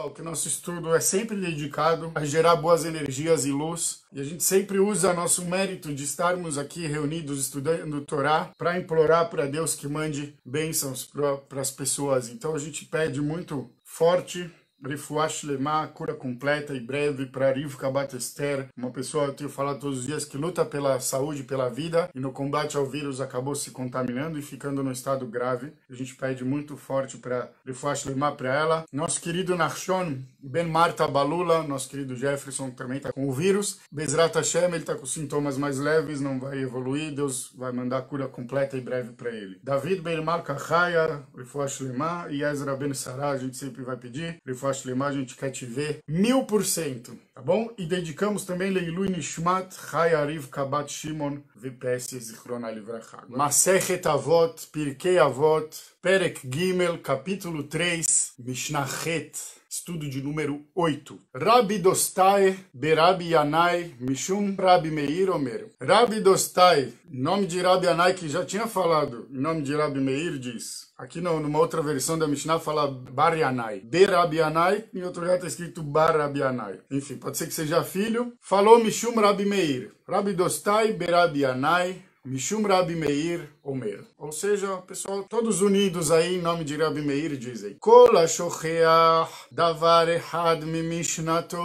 pessoal, que o nosso estudo é sempre dedicado a gerar boas energias e luz. E a gente sempre usa nosso mérito de estarmos aqui reunidos estudando Torá para implorar para Deus que mande bênçãos para as pessoas. Então a gente pede muito forte Refuah Shlema, cura completa e breve para Rivka Bat Esther, uma pessoa, eu tenho falado todos os dias, que luta pela saúde, pela vida, e no combate ao vírus acabou se contaminando e ficando no estado grave. A gente pede muito forte para Refuah Shlema para ela. Nosso querido Nachshon Ben Marta Balula, nosso querido Jefferson, também está com o vírus. Bezrat Hashem, ele está com sintomas mais leves, não vai evoluir, Deus vai mandar cura completa e breve para ele. David Ben Malka Chaya, Refuah Shlema, e Ezra Ben Sarah, a gente sempre vai pedir Refuah Shlema, a gente quer te ver 1000%, tá bom? E dedicamos também Leilui Nishmat Chaya Rivka Bat Shimon VPS Zichron Livracha. Masechet Avot, Pirkei Avot, Perek Gimel, capítulo 3, Mishnah Het. Estudo de número 8. Rabi Dostai, Berabi Yanai, Mishum Rabi Meir Omer. Rabi Dostai, nome de Rabi Yanai, que já tinha falado, em nome de Rabi Meir, diz. Aqui numa outra versão da Mishnah fala Bar Yanai. Berabi Yanai, em outro lugar está escrito Bar Rabi Yanai. Enfim, pode ser que seja filho. Falou Mishum Rabi Meir. Rabi Dostai, Berabi Yanai, Mishum Rabi Meir Omer. Ou seja, pessoal, todos unidos aí em nome de Rabi Meir dizem: Kol ha-shocheach davar echad mi-mishnato.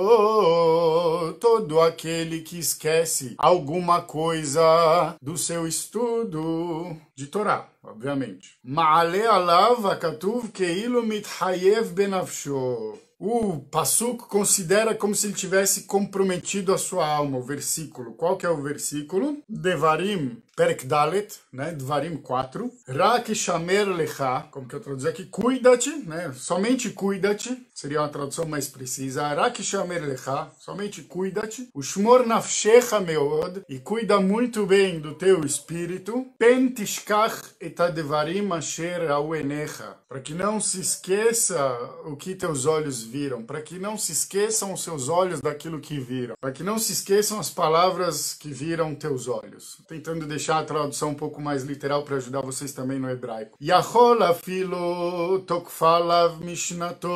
Todo aquele que esquece alguma coisa do seu estudo de Torá, obviamente. Ma'ale alav hakatuv keilo mithayev benafsho. O Pasuk considera como se ele tivesse comprometido a sua alma, o versículo. Qual que é o versículo? Devarim, Perek Dalet, né? Devarim 4. Rak shamer lecha, como que eu traduzo aqui? Cuida-te, né? Somente cuida-te, seria uma tradução mais precisa. Rak shamer lecha, somente cuida-te. Ushmor nafshecha meod, e cuida muito bem do teu espírito. Pen tishkach et hadevarim asher ra'u enecha, para que não se esqueça o que teus olhos viram, para que não se esqueçam os seus olhos daquilo que viram, para que não se esqueçam as palavras que viram teus olhos. Tentando deixar a tradução um pouco mais literal para ajudar vocês também no hebraico. Yachol afilo tokfalav mishnato.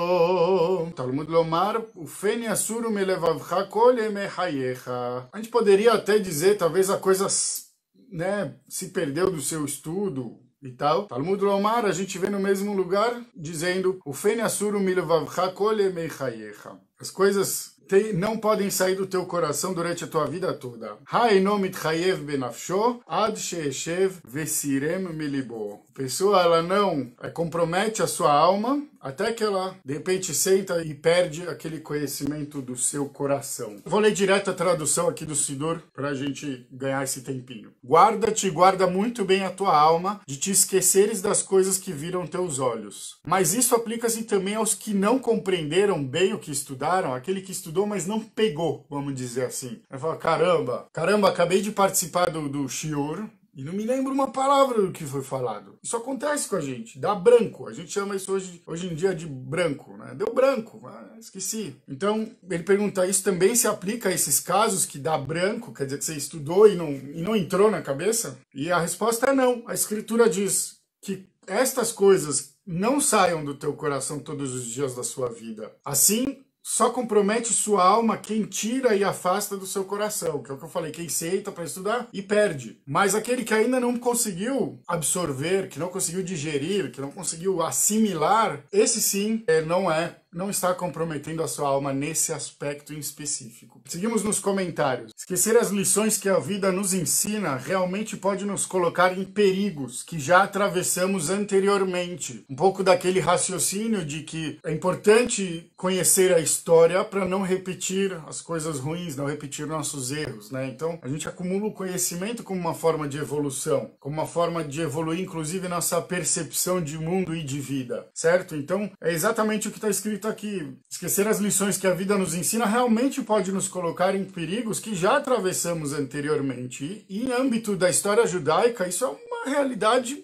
Talmud lomar ufeni asuru melevavcha kol yemei hayecha. A gente poderia até dizer, talvez a coisa, né, se perdeu do seu estudo e tal. Talmud lomar, a gente vê no mesmo lugar dizendo ufeni asuru melevavcha kol yemei hayecha. As coisas não podem sair do teu coração durante a tua vida toda. Ha'eno mitchayev benafsho ad she'eshev vesirem milibo. A pessoa, ela não compromete a sua alma até que ela, de repente, senta e perde aquele conhecimento do seu coração. Vou ler direto a tradução aqui do Sidur para a gente ganhar esse tempinho. Guarda-te, guarda muito bem a tua alma de te esqueceres das coisas que viram teus olhos. Mas isso aplica-se também aos que não compreenderam bem o que estudaram, aquele que estudou, mas não pegou, vamos dizer assim. Vai falar, caramba, acabei de participar do shiur e não me lembro uma palavra do que foi falado. Isso acontece com a gente, dá branco. A gente chama isso hoje em dia de branco, né? Deu branco, esqueci. Então, ele pergunta, isso também se aplica a esses casos que dá branco, quer dizer que você estudou e não entrou na cabeça? E a resposta é não. A escritura diz que estas coisas não saiam do teu coração todos os dias da sua vida. Assim, só compromete sua alma quem tira e afasta do seu coração, que é o que eu falei, quem senta para estudar e perde. Mas aquele que ainda não conseguiu absorver, que não conseguiu digerir, que não conseguiu assimilar, esse sim não está comprometendo a sua alma nesse aspecto em específico. Seguimos nos comentários. Esquecer as lições que a vida nos ensina realmente pode nos colocar em perigos que já atravessamos anteriormente. Um pouco daquele raciocínio de que é importante conhecer a história para não repetir as coisas ruins, não repetir nossos erros, né? Então, a gente acumula o conhecimento como uma forma de evolução, como uma forma de evoluir, inclusive, nossa percepção de mundo e de vida, certo? Então, é exatamente o que está escrito aqui. Esquecer as lições que a vida nos ensina realmente pode nos colocar em perigos que já atravessamos anteriormente. E em âmbito da história judaica, isso é uma realidade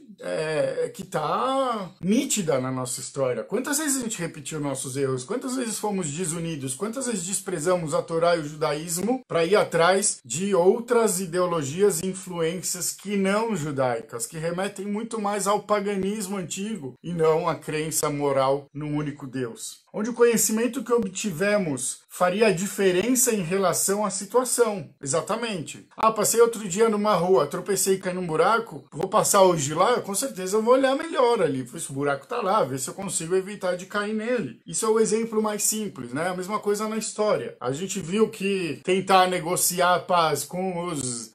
que está nítida na nossa história. Quantas vezes a gente repetiu nossos erros? Quantas vezes fomos desunidos? Quantas vezes desprezamos a Torá e o judaísmo para ir atrás de outras ideologias e influências que não judaicas, que remetem muito mais ao paganismo antigo e não à crença moral num único Deus? Onde o conhecimento que obtivemos faria a diferença em relação à situação. Exatamente. Passei outro dia numa rua, tropecei e caí num buraco, vou passar hoje lá, com certeza eu vou olhar melhor ali. Se o buraco tá lá, ver se eu consigo evitar de cair nele. Isso é o exemplo mais simples, né? A mesma coisa na história. A gente viu que tentar negociar a paz com os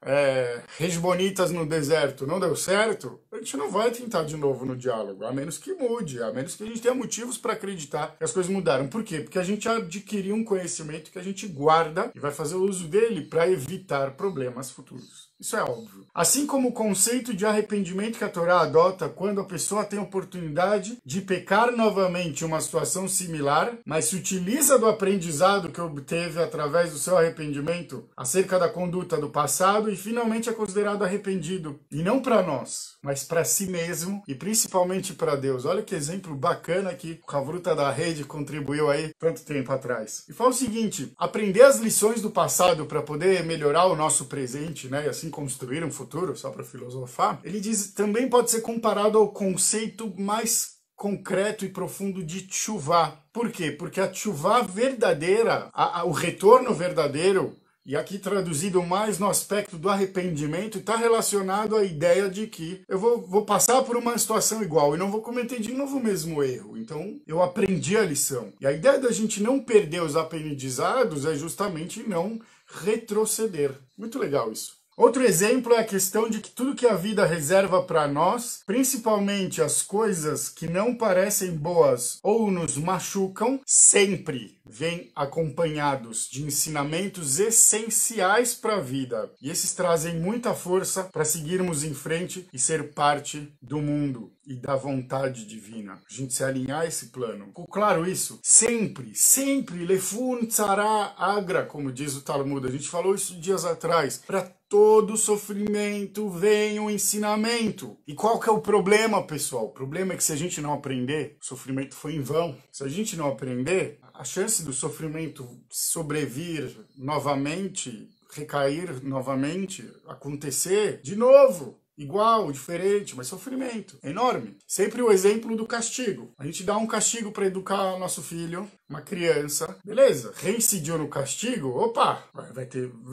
resbonitas no deserto não deu certo, a gente não vai tentar de novo no diálogo, a menos que mude, a menos que a gente tenha motivos para acreditar que as coisas mudaram. Por quê? Porque a gente adquiriu um conhecimento que a gente guarda e vai fazer o uso dele para evitar problemas futuros. Isso é óbvio. Assim como o conceito de arrependimento que a Torá adota quando a pessoa tem a oportunidade de pecar novamente em uma situação similar, mas se utiliza do aprendizado que obteve através do seu arrependimento acerca da conduta do passado e finalmente é considerado arrependido. E não para nós, mas para si mesmo e principalmente para Deus. Olha que exemplo bacana que o Havruta da Rede contribuiu aí tanto tempo atrás. E fala o seguinte: aprender as lições do passado para poder melhorar o nosso presente, né, e assim construir um futuro, só para filosofar, ele diz também pode ser comparado ao conceito mais concreto e profundo de tchuvá. Por quê? Porque a tchuvá verdadeira, o retorno verdadeiro, e aqui traduzido mais no aspecto do arrependimento, está relacionado à ideia de que eu vou passar por uma situação igual e não vou cometer de novo o mesmo erro. Então, eu aprendi a lição. E a ideia da gente não perder os aprendizados é justamente não retroceder. Muito legal isso. Outro exemplo é a questão de que tudo que a vida reserva para nós, principalmente as coisas que não parecem boas ou nos machucam, sempre vêm acompanhados de ensinamentos essenciais para a vida. E esses trazem muita força para seguirmos em frente e ser parte do mundo e da vontade divina. A gente se alinhar a esse plano. Ficou claro isso? Sempre, lefun tzara agra, como diz o Talmud. A gente falou isso dias atrás. Para todo sofrimento vem um ensinamento. E qual que é o problema, pessoal? O problema é que se a gente não aprender, o sofrimento foi em vão. Se a gente não aprender, a chance do sofrimento sobrevir novamente, recair novamente, acontecer de novo, igual, diferente, mas sofrimento é enorme. Sempre o exemplo do castigo. A gente dá um castigo para educar nosso filho, uma criança, beleza, reincidiu no castigo, opa,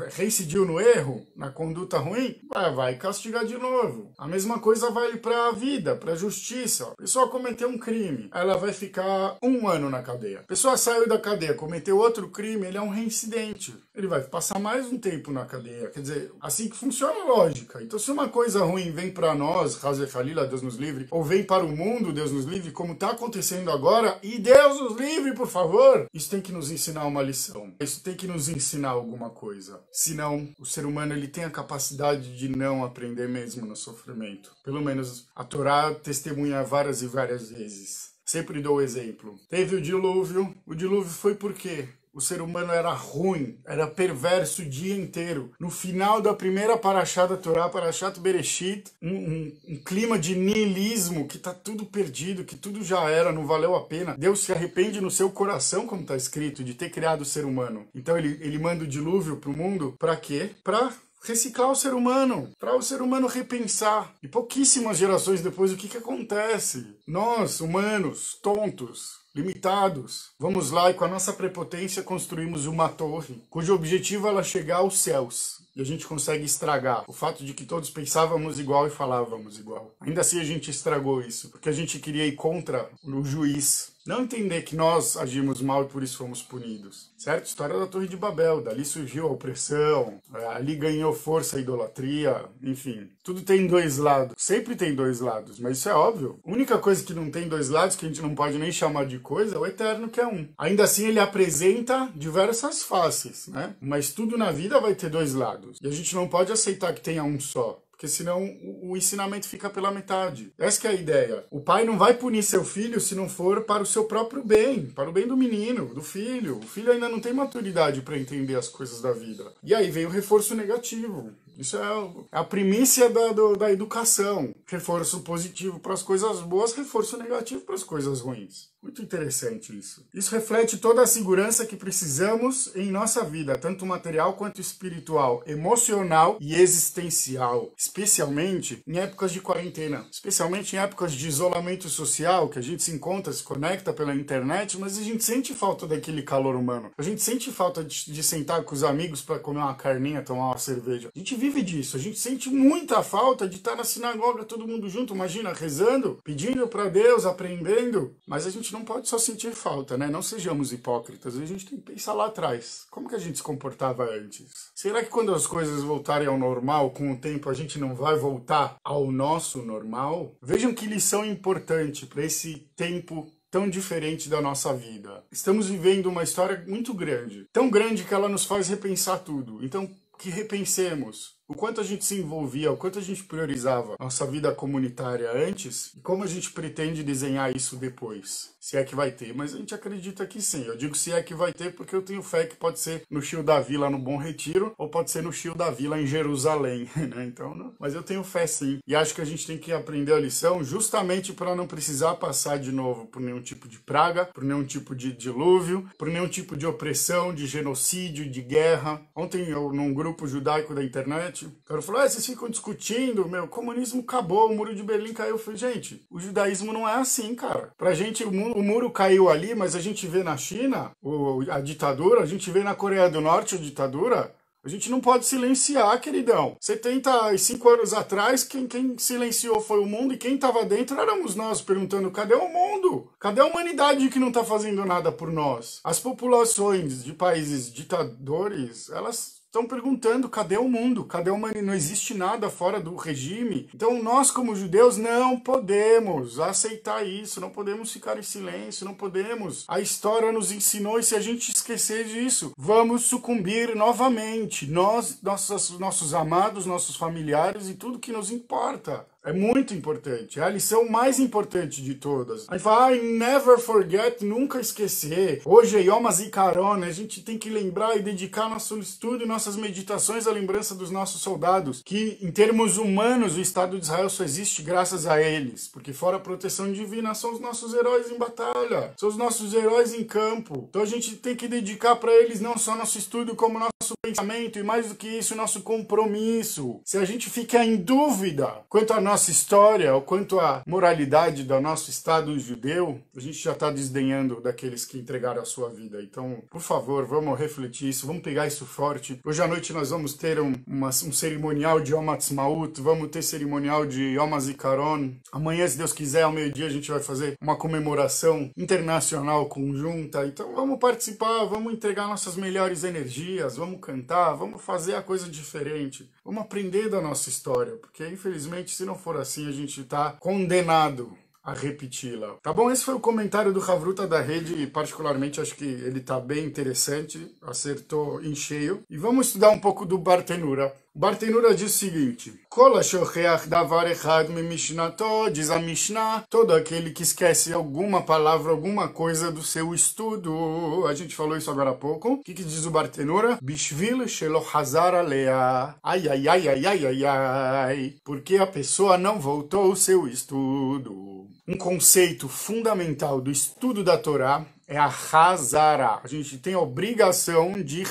reincidiu no erro, na conduta ruim, vai castigar de novo. A mesma coisa vale para a vida, para a justiça. A pessoa cometeu um crime, ela vai ficar 1 ano na cadeia. A pessoa saiu da cadeia, cometeu outro crime, ele é um reincidente. Ele vai passar mais um tempo na cadeia. Quer dizer, assim que funciona a lógica. Então, se uma coisa ruim vem para nós, Hazé Khalila, Deus nos livre, ou vem para o mundo, Deus nos livre, como está acontecendo agora, e Deus nos livre, por favor, isso tem que nos ensinar uma lição. Isso tem que nos ensinar alguma coisa. Senão, o ser humano ele tem a capacidade de não aprender mesmo no sofrimento. Pelo menos a Torá testemunha várias e várias vezes. Sempre dou exemplo. Teve o dilúvio foi por quê? O ser humano era ruim, era perverso o dia inteiro. No final da primeira paraxá da Torá, Parashat Bereshit, um clima de niilismo, que tá tudo perdido, que tudo já era, não valeu a pena. Deus se arrepende no seu coração, como tá escrito, de ter criado o ser humano. Então ele manda o dilúvio pro mundo, pra quê? Pra reciclar o ser humano, para o ser humano repensar. E pouquíssimas gerações depois, o que acontece? Nós, humanos, tontos, limitados, vamos lá e com a nossa prepotência construímos uma torre, cujo objetivo é chegar aos céus. E a gente consegue estragar o fato de que todos pensávamos igual e falávamos igual. Ainda assim a gente estragou isso, porque a gente queria ir contra o juiz. Não entender que nós agimos mal e por isso fomos punidos. Certo? História da Torre de Babel. Dali surgiu a opressão, ali ganhou força a idolatria, enfim. Tudo tem dois lados. Sempre tem dois lados, mas isso é óbvio. A única coisa que não tem dois lados, que a gente não pode nem chamar de coisa, é o eterno, que é um. Ainda assim ele apresenta diversas faces, né? Mas tudo na vida vai ter dois lados. E a gente não pode aceitar que tenha um só. Porque senão o ensinamento fica pela metade. Essa que é a ideia. O pai não vai punir seu filho se não for para o seu próprio bem, para o bem do menino, do filho. O filho ainda não tem maturidade para entender as coisas da vida. E aí vem o reforço negativo. Isso é a primícia da educação. Reforço positivo para as coisas boas, reforço negativo para as coisas ruins. Muito interessante isso. Isso reflete toda a segurança que precisamos em nossa vida, tanto material quanto espiritual, emocional e existencial, especialmente em épocas de quarentena, especialmente em épocas de isolamento social, que a gente se encontra, se conecta pela internet, mas a gente sente falta daquele calor humano. A gente sente falta de sentar com os amigos para comer uma carninha, tomar uma cerveja. A gente vive disso. A gente sente muita falta de estar na sinagoga todo mundo junto, imagina, rezando, pedindo para Deus, aprendendo, mas a gente não pode só sentir falta, né? Não sejamos hipócritas, a gente tem que pensar lá atrás. Como que a gente se comportava antes? Será que quando as coisas voltarem ao normal, com o tempo a gente não vai voltar ao nosso normal? Vejam que lição importante para esse tempo tão diferente da nossa vida. Estamos vivendo uma história muito grande, tão grande que ela nos faz repensar tudo. Então, que repensemos o quanto a gente se envolvia, o quanto a gente priorizava nossa vida comunitária antes e como a gente pretende desenhar isso depois. Se é que vai ter, mas a gente acredita que sim. Eu digo se é que vai ter porque eu tenho fé que pode ser no Chio da Vila no Bom Retiro ou pode ser no Chio da Vila em Jerusalém, né? Então, não. Mas eu tenho fé sim. E acho que a gente tem que aprender a lição justamente para não precisar passar de novo por nenhum tipo de praga, por nenhum tipo de dilúvio, por nenhum tipo de opressão, de genocídio, de guerra. Ontem eu, num grupo judaico da internet, o cara falou, vocês ficam discutindo, o comunismo acabou, o muro de Berlim caiu. Eu falei, gente, o judaísmo não é assim, cara. Pra gente, o muro caiu ali, mas a gente vê na China a ditadura, a gente vê na Coreia do Norte a ditadura. A gente não pode silenciar, queridão. 75 anos atrás, quem silenciou foi o mundo e quem estava dentro éramos nós, perguntando, cadê o mundo? Cadê a humanidade que não está fazendo nada por nós? As populações de países ditadores, elas estão perguntando, cadê o mundo? Cadê a humanidade? Não existe nada fora do regime. Então nós, como judeus, não podemos aceitar isso, não podemos ficar em silêncio, não podemos. A história nos ensinou e se a gente esquecer disso, vamos sucumbir novamente. Nós, nossos amados, nossos familiares e tudo que nos importa. É muito importante, é a lição mais importante de todas. Aí fala, never forget, nunca esquecer. Hoje é Yom HaZikaron, a gente tem que lembrar e dedicar nosso estudo e nossas meditações à lembrança dos nossos soldados, que em termos humanos o Estado de Israel só existe graças a eles, porque fora a proteção divina são os nossos heróis em batalha, são os nossos heróis em campo. Então a gente tem que dedicar para eles não só nosso estudo, como nosso pensamento e mais do que isso, nosso compromisso. Se a gente fica em dúvida quanto a nossa história ou quanto à moralidade do nosso Estado judeu, a gente já está desdenhando daqueles que entregaram a sua vida. Então, por favor, vamos refletir isso, vamos pegar isso forte. Hoje à noite nós vamos ter um cerimonial de Yom Ha'atzmaut, vamos ter cerimonial de Yom HaZikaron. Amanhã, se Deus quiser, ao meio-dia, a gente vai fazer uma comemoração internacional conjunta. Então, vamos participar, vamos entregar nossas melhores energias, vamos cantar, vamos fazer a coisa diferente. Vamos aprender da nossa história, porque infelizmente se não for assim a gente está condenado a repeti-la. Tá bom? Esse foi o comentário do Havruta da Rede e particularmente acho que ele tá bem interessante, acertou em cheio. E vamos estudar um pouco do Bartenura. O Bartenura diz o seguinte: Kol ha-shocheach davar echad mimishnato, diz a Mishnah, todo aquele que esquece alguma palavra, alguma coisa do seu estudo. A gente falou isso agora há pouco. O que diz o Bartenura? Bishvil shelo hazar alea. Ai, ai, ai, ai, ai, ai, ai. Porque a pessoa não voltou ao seu estudo. Um conceito fundamental do estudo da Torá é a Hazara. A gente tem a obrigação de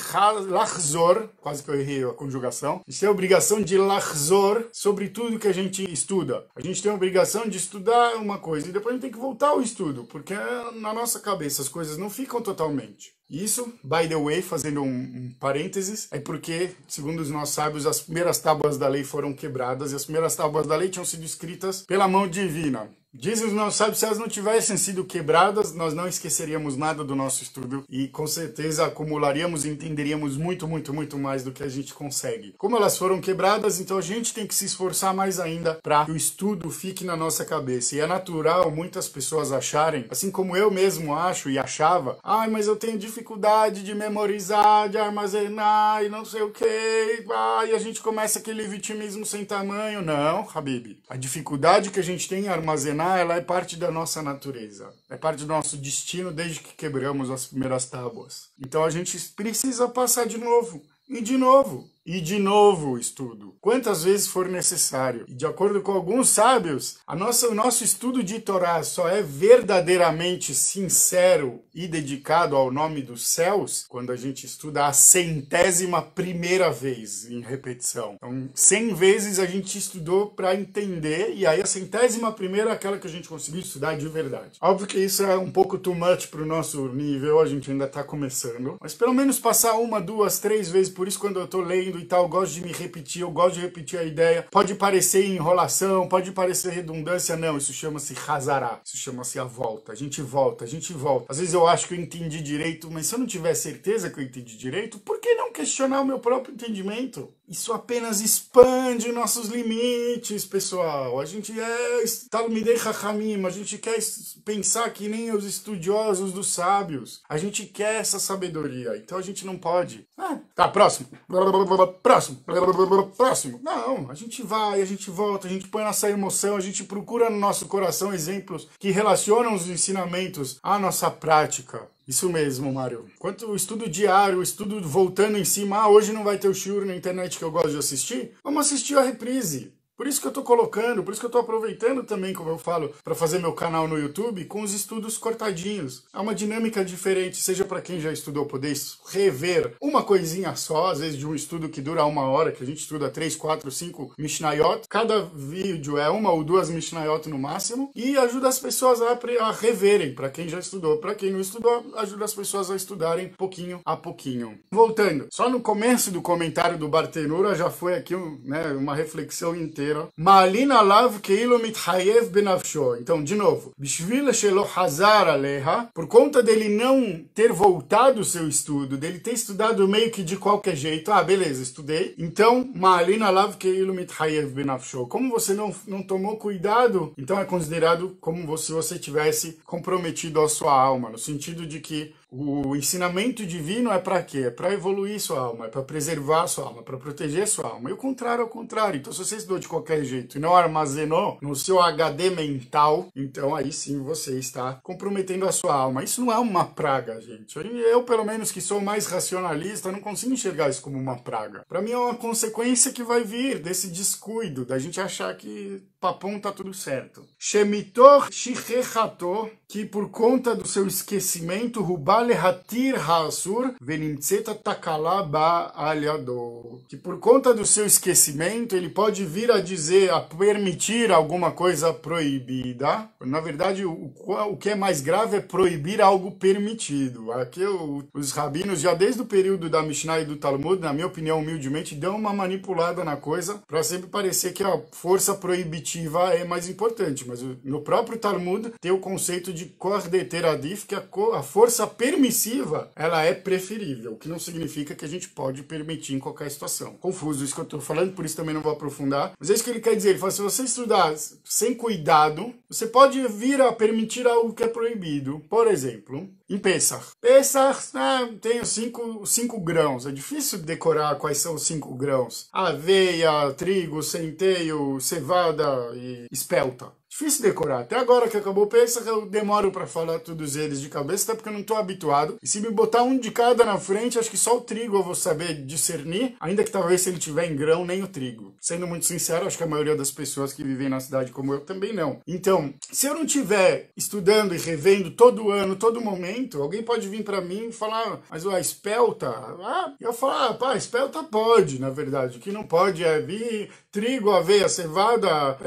lachzor, quase que eu errei a conjugação. A gente tem a obrigação de lachzor sobre tudo que a gente estuda. A gente tem a obrigação de estudar uma coisa e depois a gente tem que voltar ao estudo, porque na nossa cabeça as coisas não ficam totalmente. Isso, by the way, fazendo um parênteses, é porque, segundo os nossos sábios, as primeiras tábuas da lei foram quebradas e as primeiras tábuas da lei tinham sido escritas pela mão divina. Dizem os nossos sábios, se elas não tivessem sido quebradas, nós não esqueceríamos nada do nosso estudo e com certeza acumularíamos e entenderíamos muito, muito, muito mais do que a gente consegue. Como elas foram quebradas, então a gente tem que se esforçar mais ainda para que o estudo fique na nossa cabeça. E é natural muitas pessoas acharem, assim como eu mesmo acho e achava, mas eu tenho dificuldade de memorizar, de armazenar e não sei o que, e a gente começa aquele vitimismo sem tamanho. Não, Habib. A dificuldade que a gente tem em armazenar, ela é parte da nossa natureza, é parte do nosso destino desde que quebramos as primeiras tábuas. Então a gente precisa passar de novo, e de novo o estudo, quantas vezes for necessário. E de acordo com alguns sábios, o nosso estudo de Torá só é verdadeiramente sincero e dedicado ao nome dos céus quando a gente estuda a 100ª vez em repetição. Então, 100 vezes a gente estudou para entender, e aí a 100ª é aquela que a gente conseguiu estudar de verdade. Óbvio que isso é um pouco too much pro nosso nível, a gente ainda tá começando, mas pelo menos passar 1, 2, 3 vezes, por isso quando eu tô lendo e tal, eu gosto de me repetir, eu gosto de repetir a ideia. Pode parecer enrolação, pode parecer redundância, não, isso chama-se hazará, isso chama-se a volta. A gente volta, a gente volta. Às vezes eu acho que eu entendi direito, mas se eu não tiver certeza que eu entendi direito, por que não questionar o meu próprio entendimento? Isso apenas expande nossos limites, pessoal. A gente é Talmidei Chachamim, a gente quer pensar que nem os estudiosos dos sábios. A gente quer essa sabedoria, então a gente não pode. Tá, próximo. Próximo. Não, a gente vai, a gente volta, a gente põe nossa emoção, a gente procura no nosso coração exemplos que relacionam os ensinamentos à nossa prática. Isso mesmo, Mário. Quanto o estudo diário, o estudo voltando em cima, hoje não vai ter o shiur na internet que eu gosto de assistir, vamos assistir a reprise. Por isso que eu tô colocando, por isso que eu tô aproveitando também, como eu falo, para fazer meu canal no YouTube com os estudos cortadinhos. É uma dinâmica diferente, seja para quem já estudou poder rever uma coisinha só, às vezes de um estudo que dura 1 hora, que a gente estuda 3, 4, 5 Mishnayot. Cada vídeo é 1 ou 2 Mishnayot no máximo e ajuda as pessoas a reverem, para quem já estudou. Para quem não estudou, ajuda as pessoas a estudarem pouquinho a pouquinho. Voltando, só no começo do comentário do Bartenura já foi aqui uma reflexão inteira. Ma'alin alav keilo mitchayev benafsho. Então, de novo, bishvil shelo hazar aleha, por conta dele não ter voltado o seu estudo, dele ter estudado meio que de qualquer jeito. Beleza, estudei. Então, ma'alin alav keilo mitchayev benafsho. Como você não tomou cuidado, então é considerado como se você tivesse comprometido a sua alma, no sentido de que o ensinamento divino é para quê? É para evoluir sua alma, é para preservar sua alma, para proteger sua alma. E o contrário é o contrário. Então, se você estudou de qualquer jeito e não armazenou no seu HD mental, então aí sim você está comprometendo a sua alma. Isso não é uma praga, gente. Eu, pelo menos, que sou mais racionalista, não consigo enxergar isso como uma praga. Para mim é uma consequência que vai vir desse descuido, da gente achar que papum tá tudo certo. Shemitor shichechato, que por conta do seu esquecimento, Rubalehatir Hasur Venimtseta Takala Ba Aliado. Que por conta do seu esquecimento, ele pode vir a dizer, a permitir alguma coisa proibida. Na verdade, o que é mais grave é proibir algo permitido. Aqui os rabinos, já desde o período da Mishnah e do Talmud, na minha opinião, humildemente, dão uma manipulada na coisa para sempre parecer que a força proibitiva é mais importante. Mas no próprio Talmud tem o conceito de Kor Deter Adif, que a força permissiva, ela é preferível, o que não significa que a gente pode permitir em qualquer situação. Confuso isso que eu estou falando, por isso também não vou aprofundar. Mas é isso que ele quer dizer. Ele fala, se você estudar sem cuidado, você pode vir a permitir algo que é proibido. Por exemplo, em Pesach. Pesach, tenho 5 grãos. É difícil decorar quais são os 5 grãos. Aveia, trigo, centeio, cevada e espelta. Difícil decorar. Até agora que acabou o Pesach, eu demoro para falar todos eles de cabeça, até porque eu não estou habituado. E se me botar um de cada na frente, acho que só o trigo eu vou saber discernir, ainda que talvez se ele tiver em grão, nem o trigo. Sendo muito sincero, acho que a maioria das pessoas que vivem na cidade como eu também não. Então, se eu não estiver estudando e revendo todo ano, todo momento, alguém pode vir para mim e falar, mas a espelta? Eu falo, espelta pode, na verdade. O que não pode é vir trigo, aveia, cevada,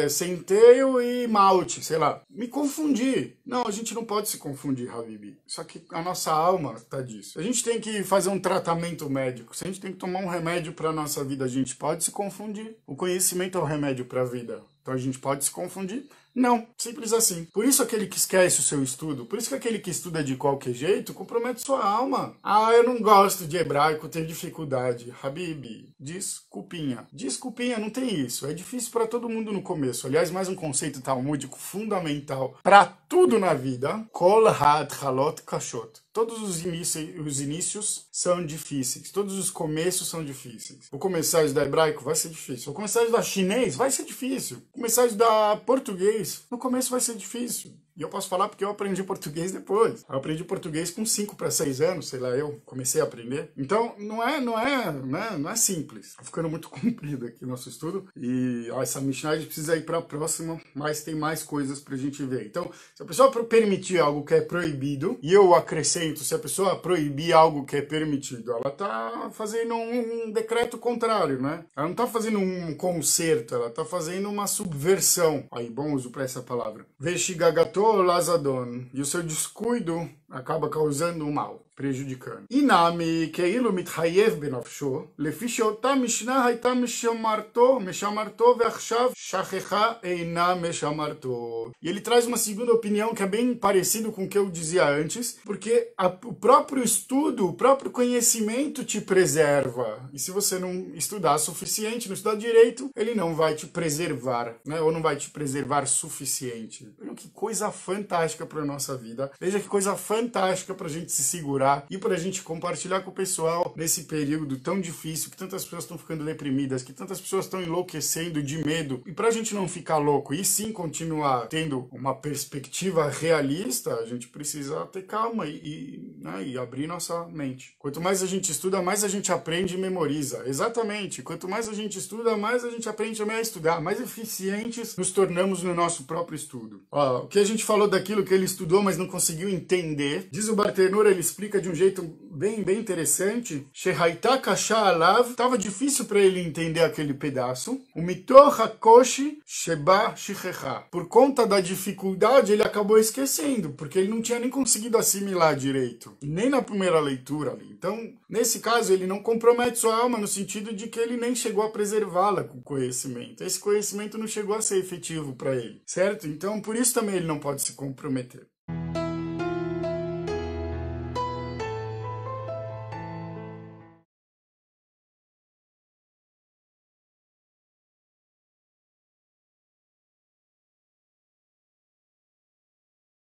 centeio e malte, sei lá. Me confundi. Não, a gente não pode se confundir, Habibi. Só que a nossa alma tá disso. A gente tem que fazer um tratamento médico. Se a gente tem que tomar um remédio para nossa vida, a gente pode se confundir. O conhecimento é o remédio para a vida. Então a gente pode se confundir? Não, simples assim. Por isso aquele que esquece o seu estudo, por isso que aquele que estuda de qualquer jeito compromete sua alma. Eu não gosto de hebraico, tenho dificuldade. Habibi, desculpinha. Desculpinha, não tem isso. É difícil para todo mundo no começo. Aliás, mais um conceito talmúdico fundamental para tudo na vida. Kol had halot kashot. Todos os inícios são difíceis. Todos os começos são difíceis. Vou começar a estudar hebraico, vai ser difícil. Vou começar a estudar chinês, vai ser difícil. Vou começar a estudar português, no começo vai ser difícil. E eu posso falar porque eu aprendi português depois. Eu aprendi português com 5 para 6 anos, sei lá, eu comecei a aprender. Então, não é simples. Tá ficando muito comprido aqui o nosso estudo. E essa Mishnah a gente precisa ir para a próxima, mas tem mais coisas pra gente ver. Então, se a pessoa permitir algo que é proibido, e eu acrescento, se a pessoa proibir algo que é permitido, ela tá fazendo um decreto contrário, né? Ela não tá fazendo um conserto, ela tá fazendo uma subversão. Aí, bom uso para essa palavra. Veshigagato lazadon. E o seu descuido acaba causando o mal, prejudicando. Inami כאילו מתחייב בנפשו, לפי שאותה משנה הייתה משמרתו ועכשיו שכחה אינה משמרתו. E ele traz uma segunda opinião que é bem parecido com o que eu dizia antes, porque o próprio estudo, o próprio conhecimento te preserva. E se você não estudar suficiente, não estudar direito, ele não vai te preservar, né? Ou não vai te preservar suficiente. Vejam que coisa fantástica para a nossa vida. Veja que coisa fantástica para a gente se segurar e para a gente compartilhar com o pessoal nesse período tão difícil, que tantas pessoas estão ficando deprimidas, que tantas pessoas estão enlouquecendo de medo. E para a gente não ficar louco e sim continuar tendo uma perspectiva realista, a gente precisa ter calma e abrir nossa mente. Quanto mais a gente estuda, mais a gente aprende e memoriza. Exatamente. Quanto mais a gente estuda, mais a gente aprende também a estudar. Mais eficientes nos tornamos no nosso próprio estudo. Ó, o que a gente falou daquilo que ele estudou, mas não conseguiu entender, diz o Bartenura, ele explica de um jeito bem interessante. Shehaita kasha alav, estava difícil para ele entender aquele pedaço. O mitoch hakoshi sheba shichecha. Por conta da dificuldade, ele acabou esquecendo, porque ele não tinha nem conseguido assimilar direito, nem na primeira leitura ali. Então, nesse caso, ele não compromete sua alma no sentido de que ele nem chegou a preservá-la com o conhecimento. Esse conhecimento não chegou a ser efetivo para ele, certo? Então, por isso também ele não pode se comprometer.